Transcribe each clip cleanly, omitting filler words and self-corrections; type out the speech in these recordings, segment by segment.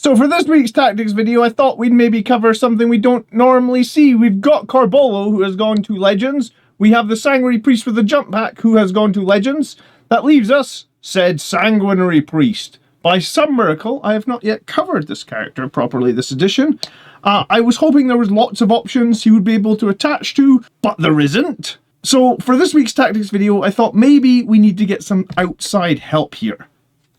So for this week's tactics video, I thought we'd maybe cover something we don't normally see. We've got Carbolo, who has gone to Legends. We have the Sanguinary Priest with the jump pack, who has gone to Legends. That leaves us, said Sanguinary Priest. By some miracle, I have not yet covered this character properly this edition. I was hoping there was lots of options he would be able to attach to, but there isn't. So for this week's tactics video, I thought maybe we need to get some outside help here.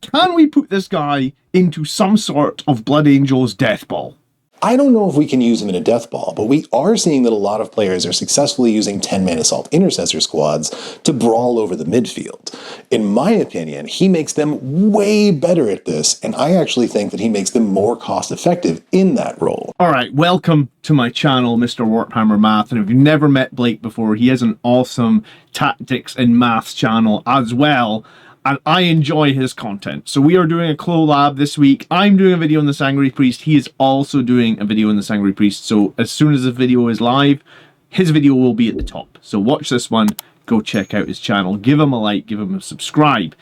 Can we put this guy into some sort of Blood Angel's Death Ball? I don't know if we can use him in a Death Ball, but we are seeing that a lot of players are successfully using 10-man Assault Intercessor squads to brawl over the midfield. In my opinion, he makes them way better at this, and I actually think that he makes them more cost-effective in that role. Alright, welcome to my channel, Mr. Warphammer Maths, and if you've never met Blake before, he has an awesome tactics and maths channel as well. And I enjoy his content. So we are doing a collab this week. I'm doing a video on the Sanguinary Priest. He is also doing a video on the Sanguinary Priest. So as soon as the video is live, his video will be at the top. So watch this one. Go check out his channel. Give him a like. Give him a subscribe.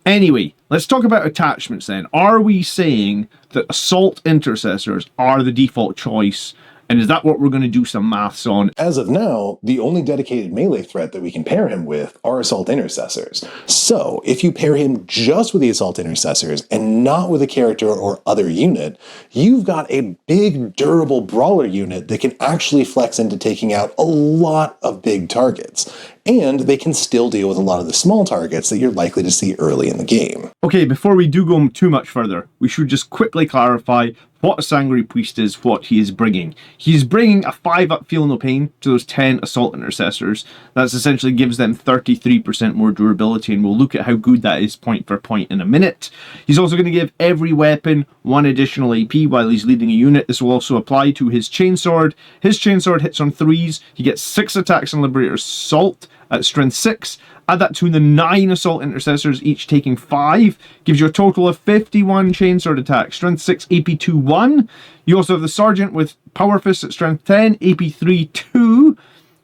Anyway, let's talk about attachments then. Are we saying that Assault Intercessors are the default choice? And is that what we're going to do some maths on? As of now, the only dedicated melee threat that we can pair him with are Assault Intercessors. So, if you pair him just with the Assault Intercessors and not with a character or other unit, you've got a big, durable brawler unit that can actually flex into taking out a lot of big targets. And they can still deal with a lot of the small targets that you're likely to see early in the game. Okay, before we do go too much further, we should just quickly clarify what a Sanguinary Priest is, what he is bringing. He's bringing a 5-up Feel No Pain to those 10 Assault Intercessors. That essentially gives them 33% more durability, and we'll look at how good that is point for point in a minute. He's also going to give every weapon 1 additional AP while he's leading a unit. This will also apply to his Chainsword. His Chainsword hits on 3s. He gets 6 attacks on Liberator Assault at strength 6. Add that to the 9 Assault Intercessors, each taking 5. Gives you a total of 51 Chainsword attacks. Strength 6, AP 2, 1. You also have the Sergeant with Power Fist at strength 10, AP 3, 2.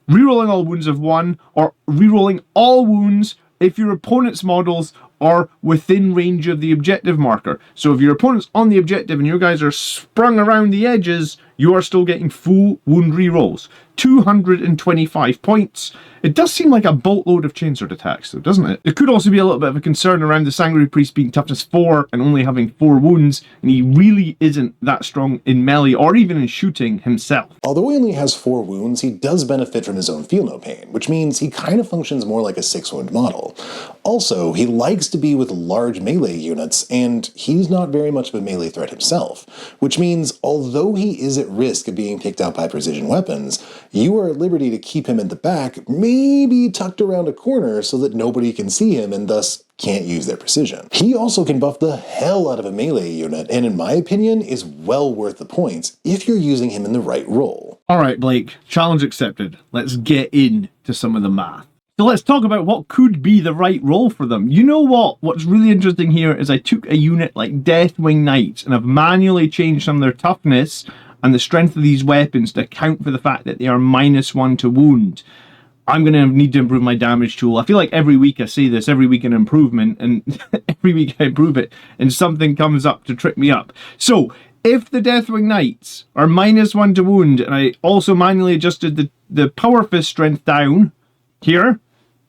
Rerolling all wounds of 1, or rerolling all wounds if your opponent's models are within range of the objective marker. So if your opponent's on the objective and your guys are sprung around the edges, you are still getting full wound rerolls. 225 points. It does seem like a boatload of Chainsword attacks though, doesn't it? It could also be a little bit of a concern around the Sanguinary Priest being toughness 4 and only having 4 wounds, and he really isn't that strong in melee or even in shooting himself. Although he only has 4 wounds, he does benefit from his own Feel No Pain, which means he kind of functions more like a 6-wound model. Also, he likes to be with large melee units, and he's not very much of a melee threat himself, which means although he is at risk of being picked out by precision weapons, you are at liberty to keep him in the back, maybe tucked around a corner so that nobody can see him and thus can't use their precision. He also can buff the hell out of a melee unit, and in my opinion is well worth the points if you're using him in the right role. Alright Blake, challenge accepted. Let's get into some of the math. So let's talk about what could be the right role for them. You know what? What's really interesting here is I took a unit like Deathwing Knights and I've manually changed some of their toughness and the strength of these weapons to account for the fact that they are -1 to wound. I'm going to need to improve my damage tool. I feel like every week I say this, every week an improvement, and every week I improve it and something comes up to trick me up. So if the Deathwing Knights are -1 to wound, and I also manually adjusted the Power Fist strength down here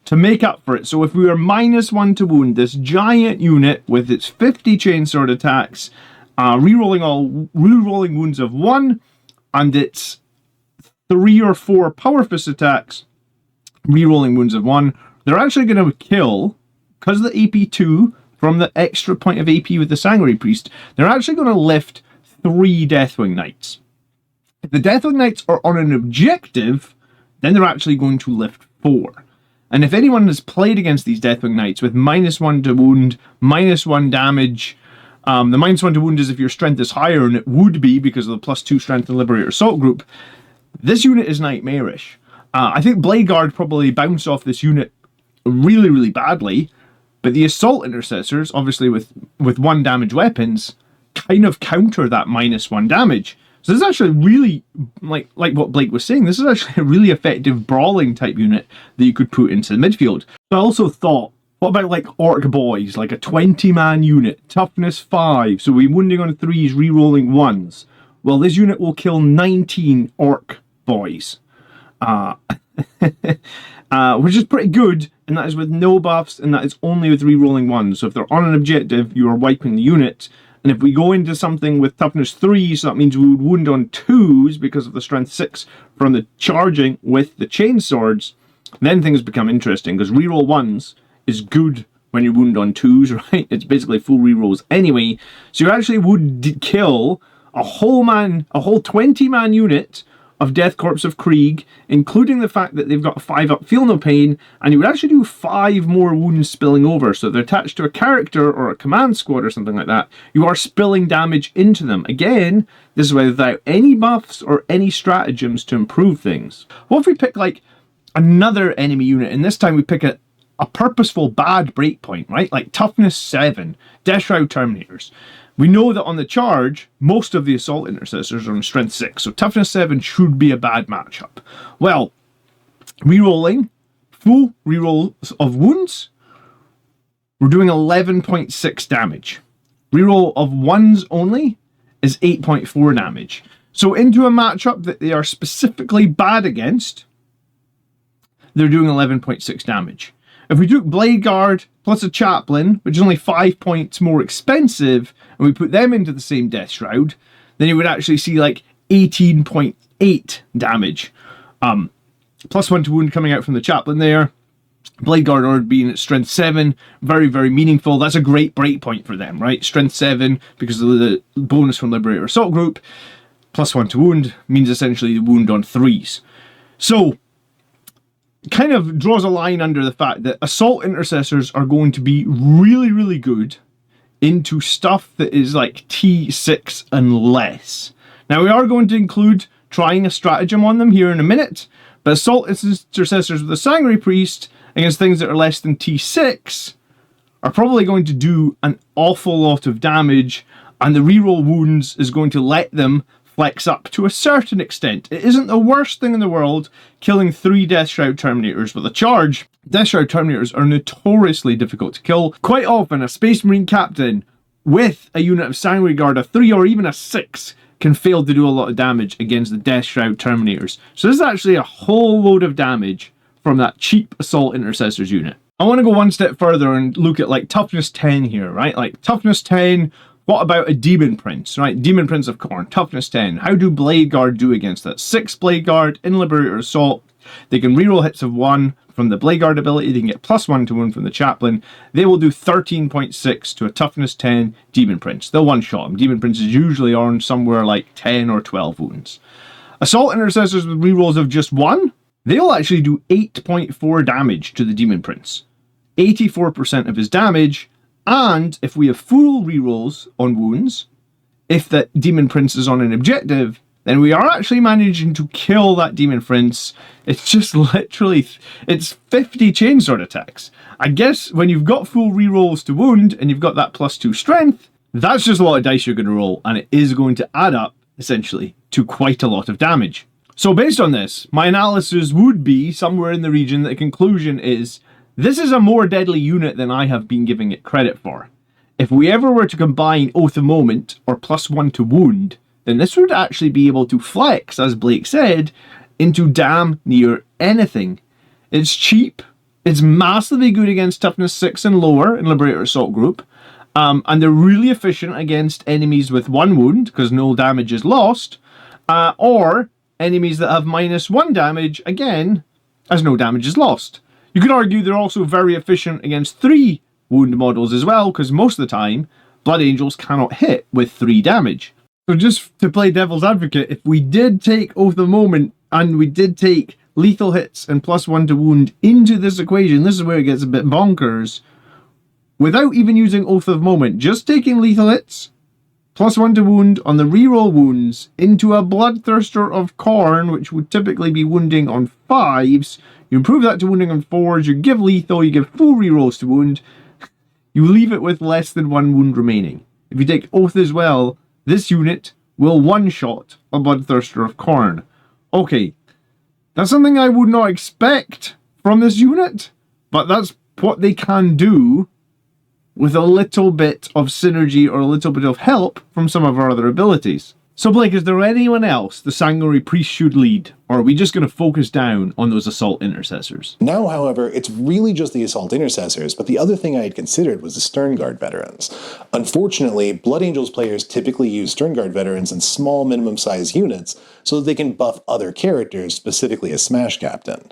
to make up for it. So if we are -1 to wound, this giant unit with its 50 Chainsword attacks, rerolling wounds of 1, and its 3 or 4 Power Fist attacks, rerolling wounds of 1, they're actually going to kill, because of the AP 2 from the extra point of AP with the Sanguinary Priest, they're actually going to lift 3 Deathwing Knights. If the Deathwing Knights are on an objective, then they're actually going to lift 4. And if anyone has played against these Deathwing Knights with -1 to wound, -1 damage, the -1 to wound is if your strength is higher, and it would be because of the +2 strength and Liberator Assault group, this unit is nightmarish. I think Blade Guard probably bounced off this unit really, really badly, but the Assault Intercessors, obviously with 1 damage weapons, kind of counter that -1 damage. So this is actually really, like what Blake was saying, this is actually a really effective brawling type unit that you could put into the midfield. So I also thought What about like Orc Boys, like a 20-man unit, toughness 5, so we're wounding on 3s, re-rolling 1s. Well, this unit will kill 19 Orc Boys. Which is pretty good, and that is with no buffs, and that is only with re-rolling 1s. So if they're on an objective, you are wiping the unit. And if we go into something with toughness 3, so that means we would wound on 2s because of the strength 6 from the charging with the chain swords, then things become interesting, because re-roll 1s is good when you wound on 2s, right? It's basically full re-rolls anyway. So you actually would kill a whole 20-man unit of Death Corps of Krieg, including the fact that they've got a 5-up Feel No Pain, and you would actually do 5 more wounds spilling over. So if they're attached to a character or a command squad or something like that, you are spilling damage into them. Again, this is without any buffs or any stratagems to improve things. What if we pick like another enemy unit, and this time we pick a purposeful bad breakpoint, right? Like toughness 7, Death Shroud Terminators. We know that on the charge, most of the Assault Intercessors are on strength 6, so toughness 7 should be a bad matchup. Well, rerolling, full rerolls of wounds, we're doing 11.6 damage. Reroll of 1s only is 8.4 damage. So into a matchup that they are specifically bad against, they're doing 11.6 damage. If we took Blade Guard plus a Chaplain, which is only 5 points more expensive, and we put them into the same Death Shroud, then you would actually see like 18.8 damage. Plus 1 to wound coming out from the Chaplain there. Blade Guard Ord being at strength 7, very, very meaningful. That's a great breakpoint for them, right? Strength 7, because of the bonus from Liberator Assault Group, plus 1 to wound, means essentially the wound on 3s. So, kind of draws a line under the fact that Assault Intercessors are going to be really, really good into stuff that is like T6 and less. Now, we are going to include trying a stratagem on them here in a minute, but Assault Intercessors with the Sanguinary Priest against things that are less than T6 are probably going to do an awful lot of damage, and the reroll wounds is going to let them flex up to a certain extent. It isn't the worst thing in the world killing 3 Death Shroud Terminators with a charge. Death Shroud Terminators are notoriously difficult to kill. Quite often, a Space Marine Captain with a unit of Sanguinary Guard, a 3 or even a 6, can fail to do a lot of damage against the Death Shroud Terminators. So this is actually a whole load of damage from that cheap Assault Intercessors unit. I want to go one step further and look at like toughness 10 here, right? Like toughness 10, what about a Demon Prince, right? Demon Prince of Khorne, toughness 10. How do Blade Guard do against that? 6 Blade Guard in Liberator Assault. They can reroll hits of 1 from the Blade Guard ability. They can get plus 1 to wound from the Chaplain. They will do 13.6 to a toughness 10 Demon Prince. They'll one-shot him. Demon Princes usually are on somewhere like 10 or 12 wounds. Assault Intercessors with rerolls of just 1, they'll actually do 8.4 damage to the Demon Prince. 84% of his damage. And if we have full rerolls on wounds, if that Demon Prince is on an objective, then we are actually managing to kill that Demon Prince. It's just literally, it's 50 chainsword attacks. I guess when you've got full rerolls to wound and you've got that plus 2 strength, that's just a lot of dice you're going to roll, and it is going to add up, essentially, to quite a lot of damage. So based on this, my analysis would be somewhere in the region that the conclusion is, this is a more deadly unit than I have been giving it credit for. If we ever were to combine Oath of Moment or plus 1 to wound, then this would actually be able to flex, as Blake said, into damn near anything. It's cheap, it's massively good against toughness 6 and lower in Liberator Assault Group, and they're really efficient against enemies with 1 wound, because no damage is lost, or enemies that have minus 1 damage, again, as no damage is lost. You could argue they're also very efficient against 3 wound models as well, because most of the time, Blood Angels cannot hit with 3 damage. So just to play devil's advocate, if we did take Oath of Moment, and we did take lethal hits and plus 1 to wound into this equation, this is where it gets a bit bonkers, without even using Oath of Moment, just taking lethal hits, plus 1 to wound on the reroll wounds into a Bloodthirster of Khorne, which would typically be wounding on 5s, you improve that to wounding on 4s, you give lethal, you give full rerolls to wound, you leave it with less than 1 wound remaining. If you take Oath as well, this unit will one-shot a Bloodthirster of Khorne. Okay, that's something I would not expect from this unit, but that's what they can do with a little bit of synergy or a little bit of help from some of our other abilities. So Blake, is there anyone else the Sanguinary Priest should lead, or are we just going to focus down on those Assault Intercessors? Now, however, it's really just the Assault Intercessors, but the other thing I had considered was the Sternguard veterans. Unfortunately, Blood Angels players typically use Sternguard veterans in small minimum size units so that they can buff other characters, specifically a Smash Captain.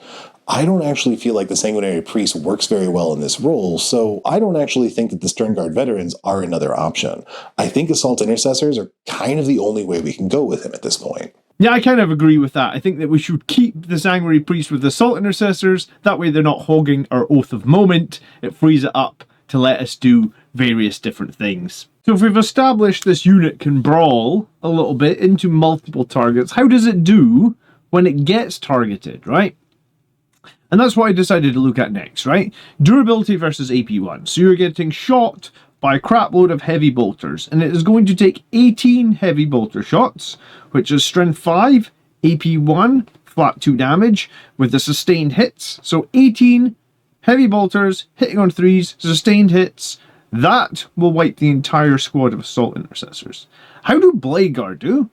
I don't actually feel like the Sanguinary Priest works very well in this role, so I don't actually think that the Sternguard veterans are another option. I think Assault Intercessors are kind of the only way we can go with him at this point. Yeah, I kind of agree with that. I think that we should keep the Sanguinary Priest with the Assault Intercessors. That way they're not hogging our Oath of Moment. It frees it up to let us do various different things. So if we've established this unit can brawl a little bit into multiple targets, how does it do when it gets targeted, right? And that's what I decided to look at next, right? Durability versus AP1. So you're getting shot by a crap load of heavy bolters, and it is going to take 18 heavy bolter shots, which is strength 5, AP1, flat 2 damage, with the sustained hits. So 18 heavy bolters hitting on 3s, sustained hits. That will wipe the entire squad of Assault Intercessors. How do Blade Guard do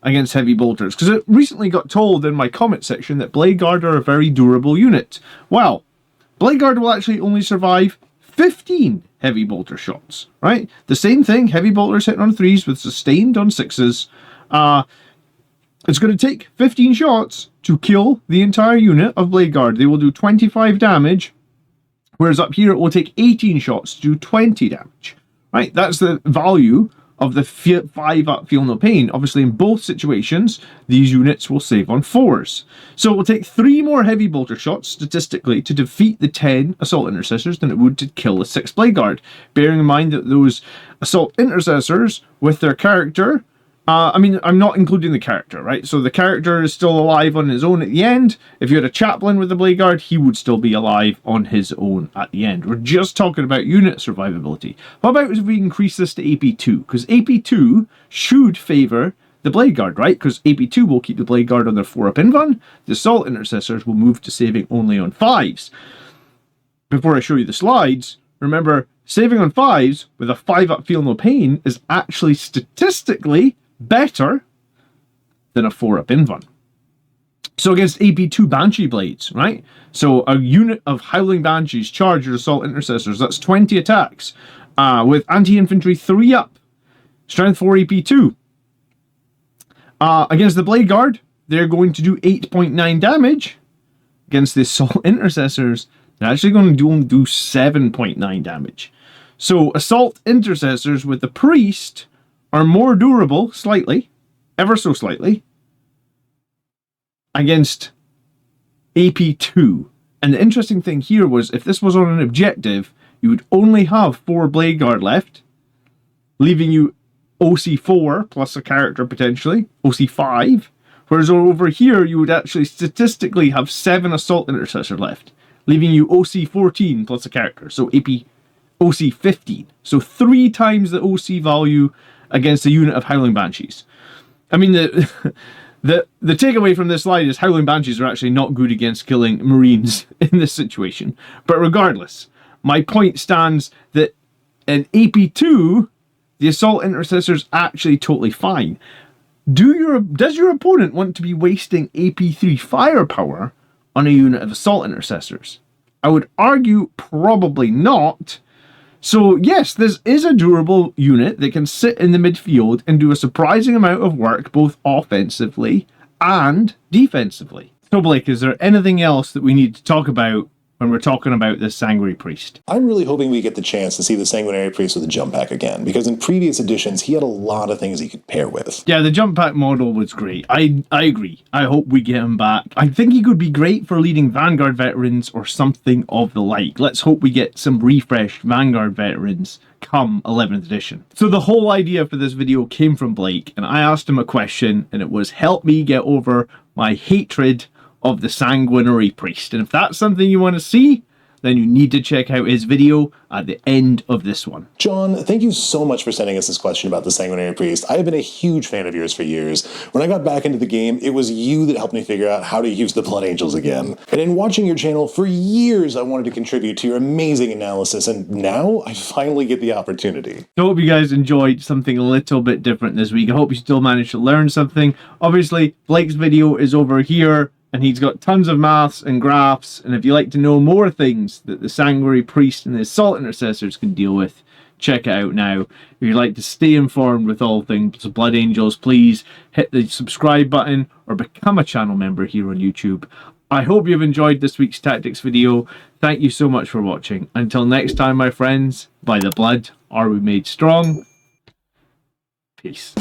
against heavy bolters? Because it recently got told in my comment section that Blade Guard are a very durable unit. Well, Blade Guard will actually only survive 15 heavy bolter shots, right? The same thing, heavy bolters hitting on 3s with sustained on 6s. It's going to take 15 shots to kill the entire unit of Blade Guard. They will do 25 damage, whereas up here it will take 18 shots to do 20 damage, right? That's the value of the 5-up Feel No Pain. Obviously, in both situations, these units will save on 4s. So it will take 3 more heavy bolter shots, statistically, to defeat the 10 Assault Intercessors than it would to kill the 6 Blade Guard. Bearing in mind that those Assault Intercessors, with their character, I'm not including the character, right? So the character is still alive on his own at the end. If you had a chaplain with the Blade Guard, he would still be alive on his own at the end. We're just talking about unit survivability. What about if we increase this to AP2? Because AP2 should favour the Blade Guard, right? Because AP2 will keep the Blade Guard on their 4-up invuln. The Assault Intercessors will move to saving only on 5s. Before I show you the slides, remember, saving on 5s with a 5-up Feel No Pain is actually statistically better than a 4-up invuln. So against AP2 Banshee Blades, right? So a unit of Howling Banshees charge your Assault Intercessors. That's 20 attacks with Anti-Infantry 3-up. Strength 4 AP2. Against the Blade Guard, they're going to do 8.9 damage. Against the Assault Intercessors, they're actually going to only do 7.9 damage. So Assault Intercessors with the Priest are more durable, slightly, ever so slightly, against AP2. And the interesting thing here was, if this was on an objective, you would only have 4 Blade Guard left, leaving you OC4 plus a character potentially, OC5, whereas over here you would actually statistically have 7 Assault Intercessor left, leaving you OC14 plus a character, so OC15. So 3 times the OC value against a unit of Howling Banshees. I mean, the takeaway from this slide is Howling Banshees are actually not good against killing Marines in this situation. But regardless, my point stands that in AP2, the Assault Intercessor's actually totally fine. Does your opponent want to be wasting AP3 firepower on a unit of Assault Intercessors? I would argue probably not. So yes, this is a durable unit that can sit in the midfield and do a surprising amount of work both offensively and defensively. So Blake, is there anything else that we need to talk about when we're talking about this Sanguinary Priest? I'm really hoping we get the chance to see the Sanguinary Priest with a jump pack again, because in previous editions, he had a lot of things he could pair with. Yeah, the jump pack model was great. I agree. I hope we get him back. I think he could be great for leading Vanguard veterans or something of the like. Let's hope we get some refreshed Vanguard veterans come 11th edition. So the whole idea for this video came from Blake, and I asked him a question, and it was, help me get over my hatred of the Sanguinary Priest. And if that's something you want to see, then you need to check out his video at the end of this one. John, thank you so much for sending us this question about the Sanguinary Priest. I have been a huge fan of yours for years. When I got back into the game, it was you that helped me figure out how to use the Blood Angels again. And in watching your channel for years, I wanted to contribute to your amazing analysis, and now I finally get the opportunity. I hope you guys enjoyed something a little bit different this week. I hope you still managed to learn something. Obviously, Blake's video is over here, and he's got tons of maths and graphs, and if you like to know more things that the Sanguinary Priest and the Assault Intercessors can deal with, check it out now. If you'd like to stay informed with all things Blood Angels, please hit the subscribe button or become a channel member here on YouTube. I hope you've enjoyed this week's tactics video. Thank you so much for watching. Until next time, my friends, by the blood are we made strong. Peace.